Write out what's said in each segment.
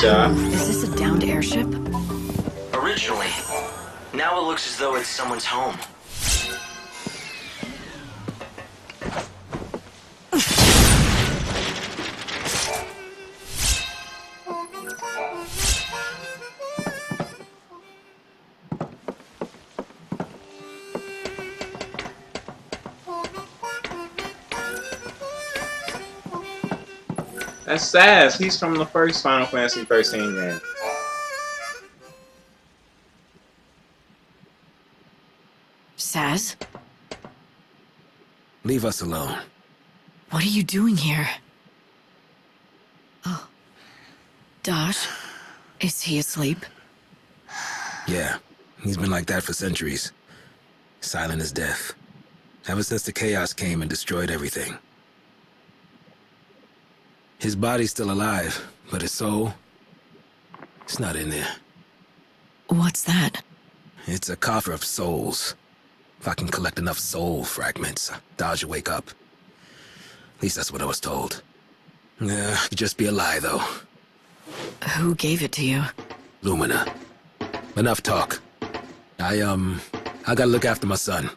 y'all. Is this a downed airship? Originally. Now it looks as though it's someone's home. That's Saz. He's from the first Final Fantasy XIII game. Saz? Leave us alone. What are you doing here? Oh. Dash? Is he asleep? Yeah, he's been like that for centuries. Silent as death. Ever since the chaos came and destroyed everything. His body's still alive, but his soul, it's not in there. What's that? It's a coffer of souls. If I can collect enough soul fragments, Dodge will wake up. At least that's what I was told. Could just be a lie, though. Who gave it to you? Lumina. Enough talk. I gotta look after my son.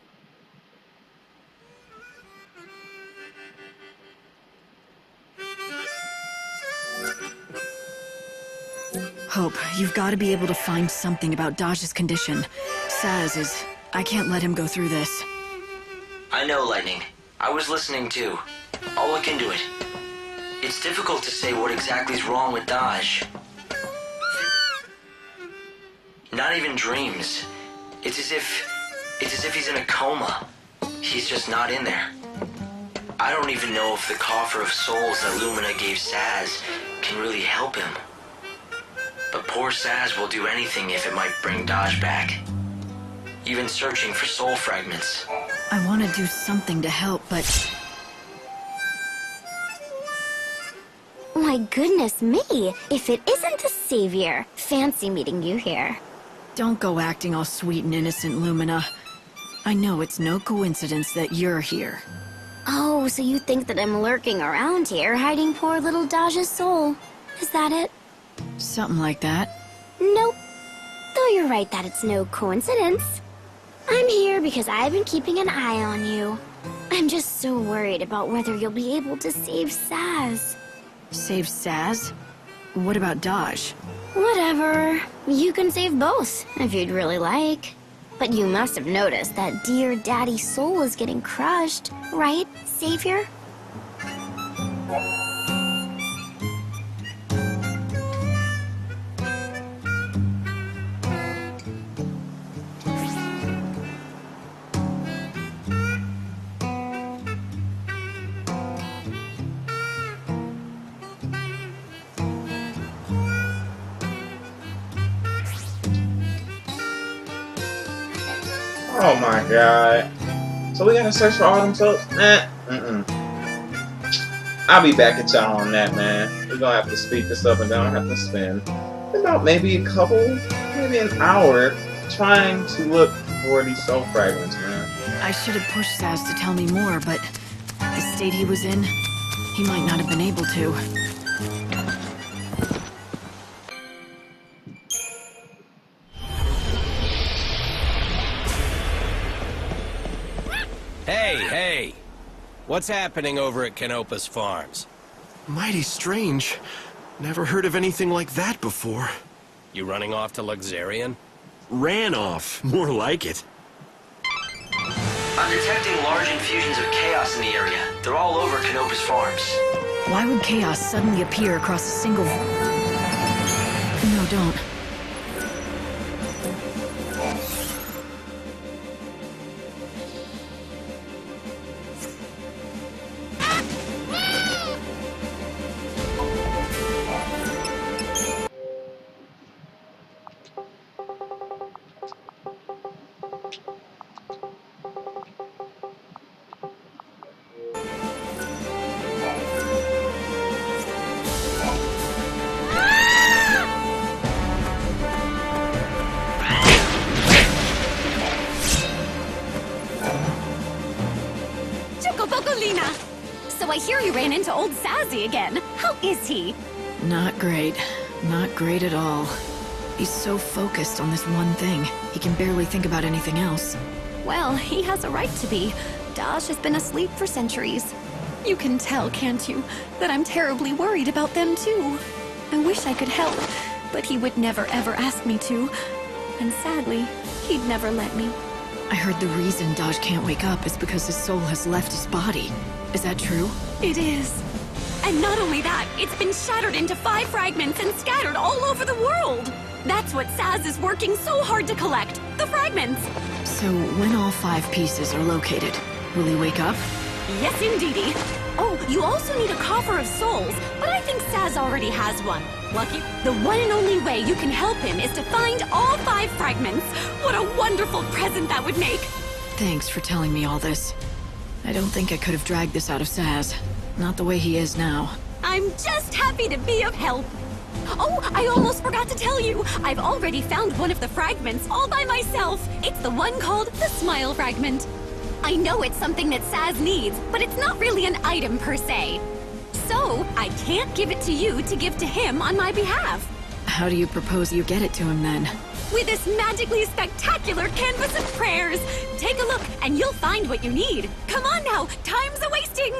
Hope, you've got to be able to find something about Dodge's condition. Saz is... I can't let him go through this. I know, Lightning. I was listening too. I'll look into it. It's difficult to say what exactly is wrong with Dodge. Not even dreams. It's as if he's in a coma. He's just not in there. I don't even know if the coffer of souls that Lumina gave Saz can really help him. But poor Saz will do anything if it might bring Dodge back. Even searching for soul fragments. I want to do something to help, but... My goodness me! If it isn't the Savior! Fancy meeting you here. Don't go acting all sweet and innocent, Lumina. I know it's no coincidence that you're here. Oh, so you think that I'm lurking around here, hiding poor little Dodge's soul. Is that it? Something like that. Nope. Though you're right that it's no coincidence. I'm here because I've been keeping an eye on you. I'm just so worried about whether you'll be able to save Saz. Save Saz? What about Dodge? Whatever. You can save both, if you'd really like. But you must have noticed that dear Daddy's soul is getting crushed, right, Savior? Oh my god. So we gotta search for all them souls? I'll be back at y'all on that, man. We're gonna have to speed this up and gonna have to spend about maybe maybe an hour trying to look for these soul fragments, man. I should have pushed Saz to tell me more, but the state he was in, he might not have been able to. Hey! What's happening over at Canopus Farms? Mighty strange. Never heard of anything like that before. You running off to Luxarian? Ran off. More like it. I'm detecting large infusions of chaos in the area. They're all over Canopus Farms. Why would chaos suddenly appear across a single... No, don't. So I hear you ran into old Sazzy again. How is he? Not great. Not great at all. He's so focused on this one thing, he can barely think about anything else. Well, he has a right to be. Daj has been asleep for centuries. You can tell, can't you, that I'm terribly worried about them too. I wish I could help, but he would never ever ask me to. And sadly, he'd never let me. I heard the reason Daj can't wake up is because his soul has left his body. Is that true? It is. And not only that, it's been shattered into 5 fragments and scattered all over the world. That's what Saz is working so hard to collect, the fragments. So when all 5 pieces are located, will he wake up? Yes, indeedy. Oh, you also need a coffer of souls, but I think Saz already has one. Lucky. The one and only way you can help him is to find all 5 fragments. What a wonderful present that would make. Thanks for telling me all this. I don't think I could have dragged this out of Saz. Not the way he is now. I'm just happy to be of help. Oh, I almost forgot to tell you. I've already found one of the fragments all by myself. It's the one called the Smile Fragment. I know it's something that Saz needs, but it's not really an item per se. So, I can't give it to you to give to him on my behalf. How do you propose you get it to him then? With this magically spectacular canvas of prayers. Take a look and you'll find what you need. Come on now, time's a-wasting.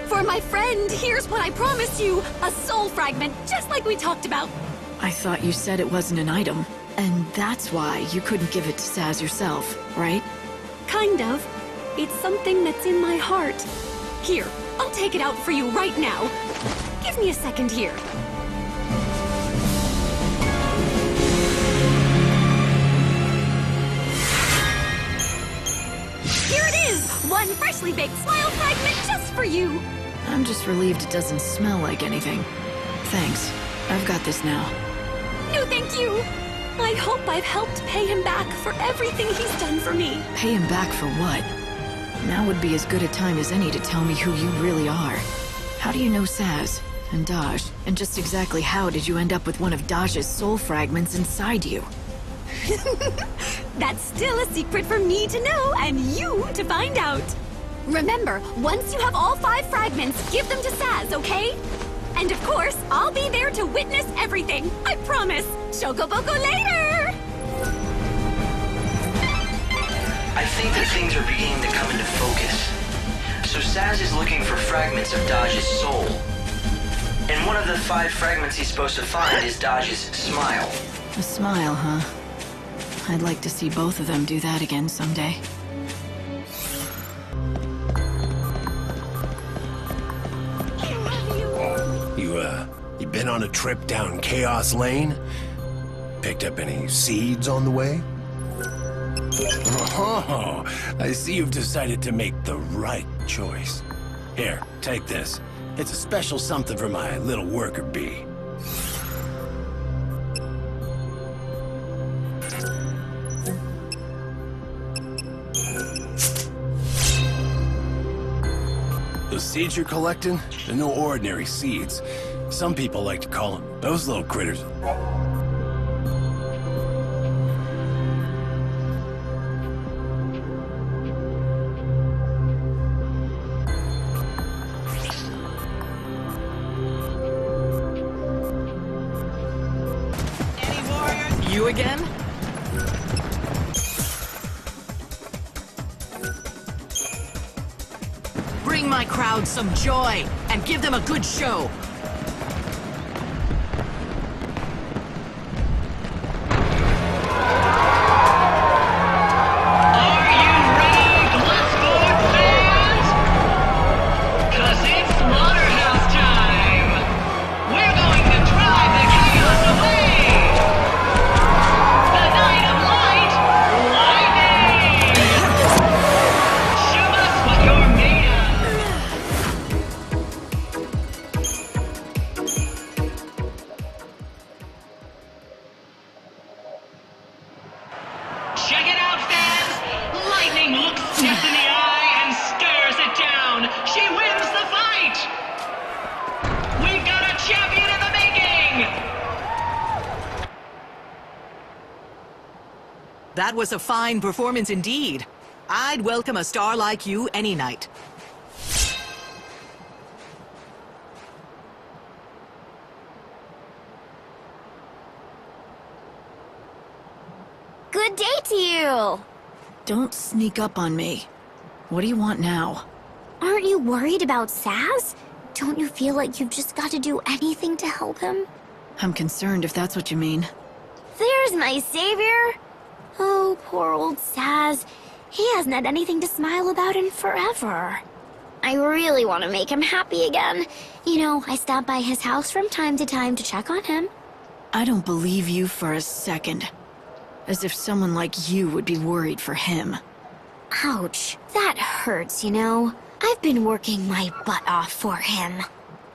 For my friend, here's what I promised you. A soul fragment, just like we talked about. I thought you said it wasn't an item. And that's why you couldn't give it to Saz yourself, right? Kind of. It's something that's in my heart. Here, I'll take it out for you right now. Give me a second here. Here it is! One freshly baked smile fragment just for you! I'm just relieved it doesn't smell like anything. Thanks. I've got this now. No, thank you! I hope I've helped pay him back for everything he's done for me. Pay him back for what? Now would be as good a time as any to tell me who you really are. How do you know Saz and Daj? And just exactly how did you end up with one of Daj's soul fragments inside you? That's still a secret for me to know and you to find out. Remember, once you have all 5 fragments, give them to Saz, okay? And of course, I'll be there to witness everything. I promise. Shokoboko later! I think that things are beginning to come into focus. So Saz is looking for fragments of Daj's soul. And one of the 5 fragments he's supposed to find is Daj's smile. A smile, huh? I'd like to see both of them do that again someday. You been on a trip down Chaos Lane? Picked up any seeds on the way? Oh, I see you've decided to make the right choice. Here, take this. It's a special something for my little worker bee. The seeds you're collecting, they're no ordinary seeds. Some people like to call them those little critters. You again? Bring my crowd some joy and give them a good show. That was a fine performance indeed. I'd welcome a star like you any night. Good day to you! Don't sneak up on me. What do you want now? Aren't you worried about Saz? Don't you feel like you've just got to do anything to help him? I'm concerned if that's what you mean. There's my savior! Oh, poor old Saz. He hasn't had anything to smile about in forever. I really want to make him happy again. You know, I stop by his house from time to time to check on him. I don't believe you for a second. As if someone like you would be worried for him. Ouch. That hurts, you know. I've been working my butt off for him.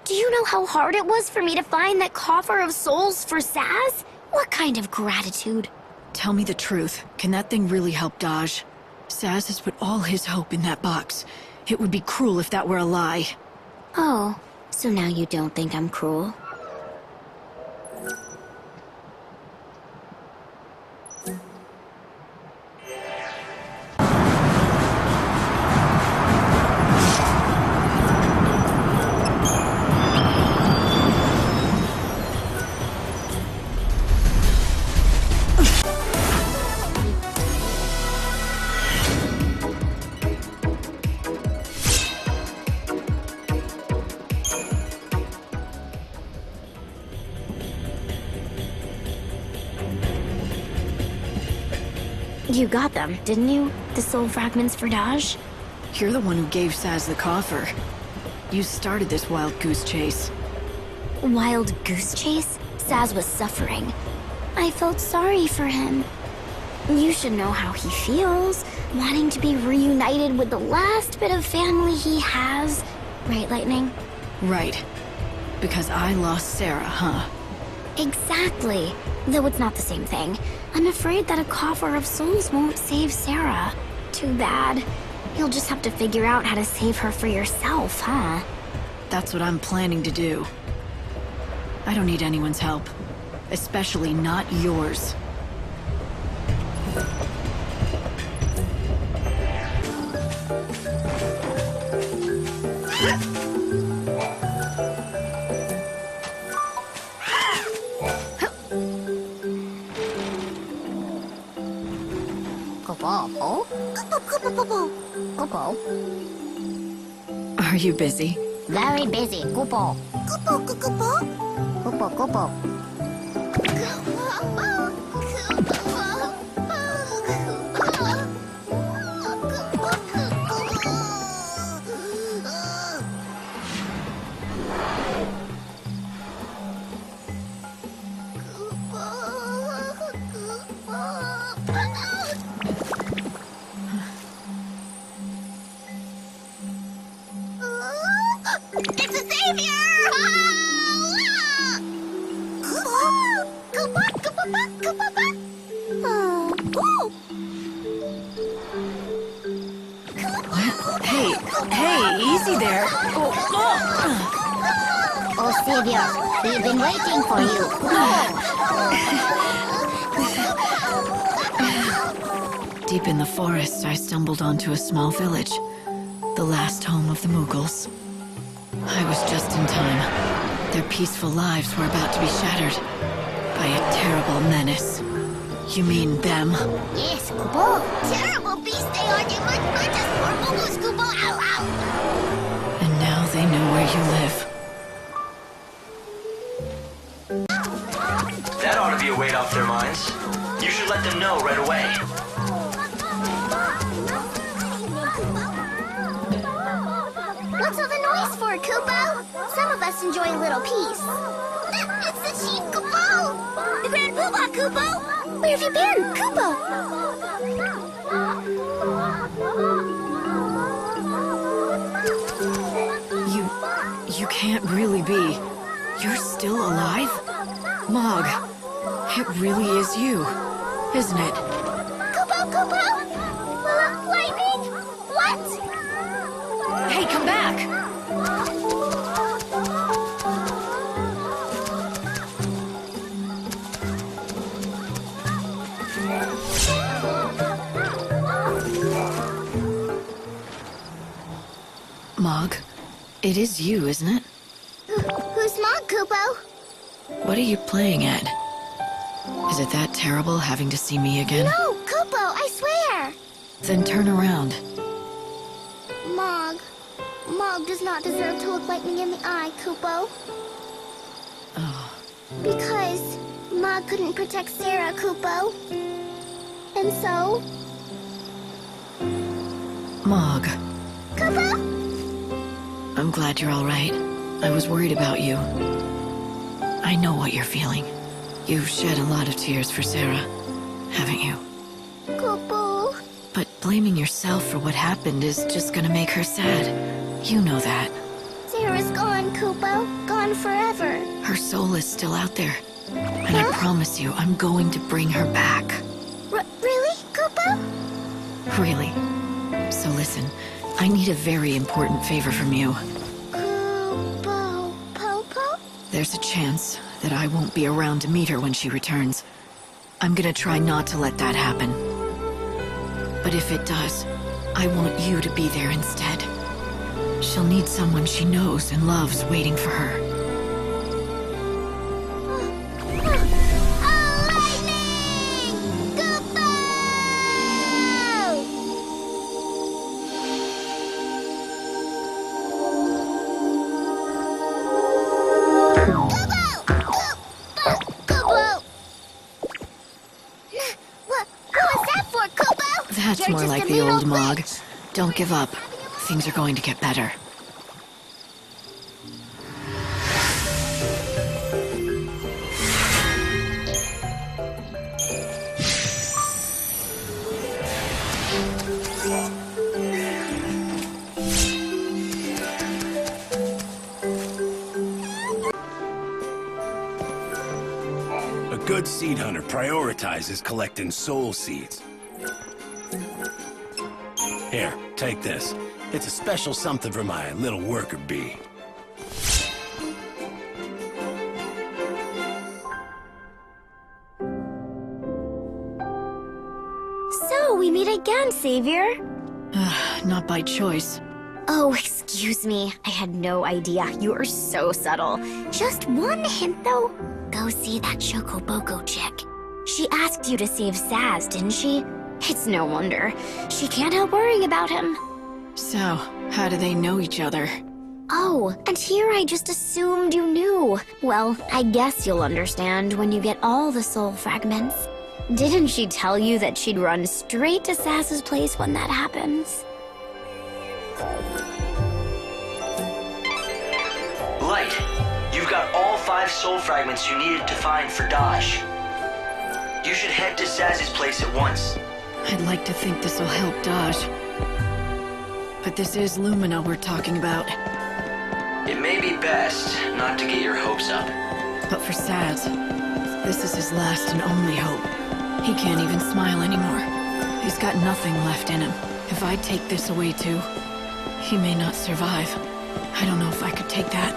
Do you know how hard it was for me to find that coffer of souls for Saz? What kind of gratitude? Tell me the truth. Can that thing really help Daj? Saz has put all his hope in that box. It would be cruel if that were a lie. Oh, so now you don't think I'm cruel? You got them, didn't you? The soul fragments for Daj? You're the one who gave Saz the coffer. You started this wild goose chase. Wild goose chase? Saz was suffering. I felt sorry for him. You should know how he feels, wanting to be reunited with the last bit of family he has. Right, Lightning? Right. Because I lost Sarah, huh? Exactly. Though it's not the same thing. I'm afraid that a coffer of souls won't save Sarah. Too bad. You'll just have to figure out how to save her for yourself, huh? That's what I'm planning to do. I don't need anyone's help. Especially not yours. Are you busy? Very busy, Kupo. Kupo, Kupo. Kupo, Kupo. It's a savior! Hey, easy there. Oh, savior, we've been waiting for you. Deep in the forest, I stumbled onto a small village. The last home of the Mughals. I was just in time. Their peaceful lives were about to be shattered by a terrible menace. You mean them? Yes, Kupo. Terrible beast they are. They might hurt us, poor Mughals, Kupo. Ow, ow. And now they know where you live. That ought to be a weight off their minds. You should let them know right away. What's all the noise for, Kupo? Some of us enjoy a little peace. It's the sheep, Kupo! The Grand Poobah, Kupo! Where have you been, Kupo? You can't really be. You're still alive? Mog, it really is you, isn't it? Kupo, Kupo! Lightning! What? Hey, come back! It is you, isn't it? Who's Mog, Kupo? What are you playing at? Is it that terrible having to see me again? No, Kupo, I swear! Then turn around. Mog. Mog does not deserve to look like me in the eye, Kupo. Oh. Because Mog couldn't protect Sarah, Kupo. And so... Mog. Kupo? I'm glad you're all right. I was worried about you. I know what you're feeling. You've shed a lot of tears for Sarah, haven't you? Kupo. But blaming yourself for what happened is just gonna make her sad. You know that. Sarah's gone, Kupo. Gone forever. Her soul is still out there. And I promise you, I'm going to bring her back. Really, Kupo? Really. So listen, I need a very important favor from you. Kupo. Popo? There's a chance that I won't be around to meet her when she returns. I'm gonna try not to let that happen. But if it does, I want you to be there instead. She'll need someone she knows and loves waiting for her. That's more like the old Mog. Don't give up. Things are going to get better. A good seed hunter prioritizes collecting soul seeds. Here, take this. It's a special something for my little worker bee. So, we meet again, Savior. Not by choice. Oh, excuse me. I had no idea. You are so subtle. Just one hint, though. Go see that Shokoboko chick. She asked you to save Saz, didn't she? It's no wonder. She can't help worrying about him. So, how do they know each other? Oh, and here I just assumed you knew. Well, I guess you'll understand when you get all the soul fragments. Didn't she tell you that she'd run straight to Saz's place when that happens? Light, you've got all 5 soul fragments you needed to find for Dodge. You should head to Saz's place at once. I'd like to think this'll help Dodge. But this is Lumina we're talking about. It may be best not to get your hopes up. But for Saz, this is his last and only hope. He can't even smile anymore. He's got nothing left in him. If I take this away too, he may not survive. I don't know if I could take that.